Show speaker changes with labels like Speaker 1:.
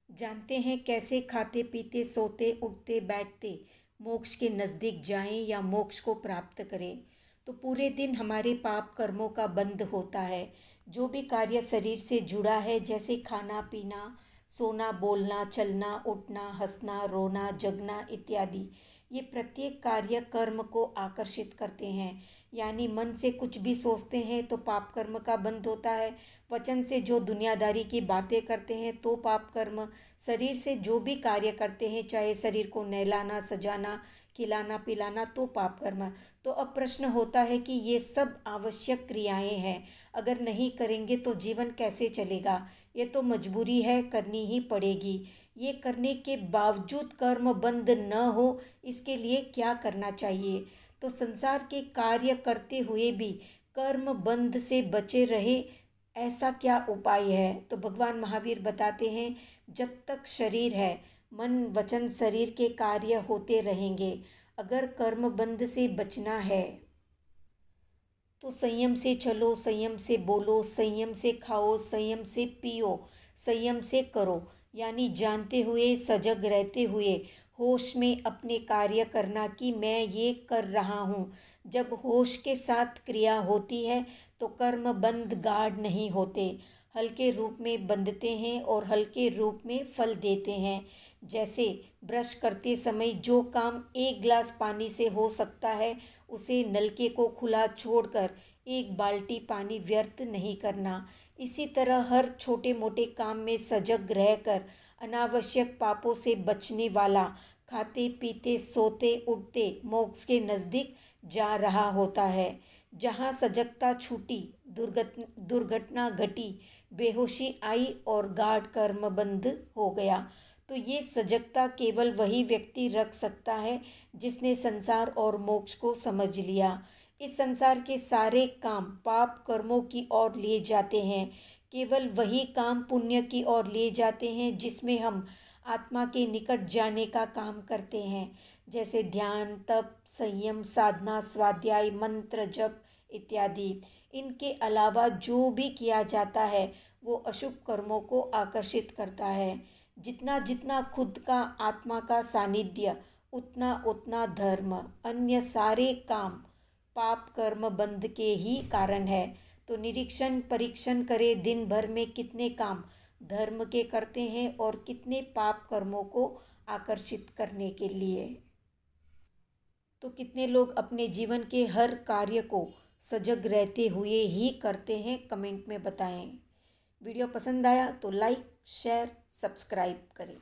Speaker 1: जानते हैं कैसे खाते पीते सोते उठते बैठते मोक्ष के नज़दीक जाएं या मोक्ष को प्राप्त करें। तो पूरे दिन हमारे पाप कर्मों का बंध होता है। जो भी कार्य शरीर से जुड़ा है, जैसे खाना पीना, सोना, बोलना, चलना, उठना, हंसना, रोना, जगना इत्यादि, ये प्रत्येक कार्य कर्म को आकर्षित करते हैं। यानी मन से कुछ भी सोचते हैं तो पाप कर्म का बंध होता है। वचन से जो दुनियादारी की बातें करते हैं तो पाप कर्म। शरीर से जो भी कार्य करते हैं, चाहे शरीर को नहलाना, सजाना, खिलाना पिलाना, तो पाप कर्म। तो अब प्रश्न होता है कि ये सब आवश्यक क्रियाएं हैं, अगर नहीं करेंगे तो जीवन कैसे चलेगा। ये तो मजबूरी है, करनी ही पड़ेगी। ये करने के बावजूद कर्म बंद न हो, इसके लिए क्या करना चाहिए। तो संसार के कार्य करते हुए भी कर्म बंध से बचे रहे, ऐसा क्या उपाय है। तो भगवान महावीर बताते हैं, जब तक शरीर है, मन वचन शरीर के कार्य होते रहेंगे। अगर कर्म बंध से बचना है तो संयम से चलो, संयम से बोलो, संयम से खाओ, संयम से पियो, संयम से करो। यानी जानते हुए, सजग रहते हुए, होश में अपने कार्य करना कि मैं ये कर रहा हूँ। जब होश के साथ क्रिया होती है तो कर्म बंध गाढ़ नहीं होते, हल्के रूप में बंधते हैं और हल्के रूप में फल देते हैं। जैसे ब्रश करते समय जो काम एक गिलास पानी से हो सकता है, उसे नलके को खुला छोड़कर एक बाल्टी पानी व्यर्थ नहीं करना। इसी तरह हर छोटे मोटे काम में सजग रहकर अनावश्यक पापों से बचने वाला खाते पीते सोते उठते मोक्ष के नज़दीक जा रहा होता है। जहाँ सजगता छूटी, दुर्घटना घटी, बेहोशी आई और गाढ़ कर्म बंद हो गया। तो ये सजगता केवल वही व्यक्ति रख सकता है जिसने संसार और मोक्ष को समझ लिया। इस संसार के सारे काम पाप कर्मों की ओर ले जाते हैं, केवल वही काम पुण्य की ओर ले जाते हैं जिसमें हम आत्मा के निकट जाने का काम करते हैं। जैसे ध्यान, तप, संयम, साधना, स्वाध्याय, मंत्र जप इत्यादि। इनके अलावा जो भी किया जाता है वो अशुभ कर्मों को आकर्षित करता है। जितना जितना खुद का आत्मा का सानिध्य, उतना उतना धर्म। अन्य सारे काम पाप कर्म बंध के ही कारण है। तो निरीक्षण परीक्षण करें, दिन भर में कितने काम धर्म के करते हैं और कितने पाप कर्मों को आकर्षित करने के लिए। तो कितने लोग अपने जीवन के हर कार्य को सजग रहते हुए ही करते हैं, कमेंट में बताएं। वीडियो पसंद आया तो लाइक शेयर सब्सक्राइब करें।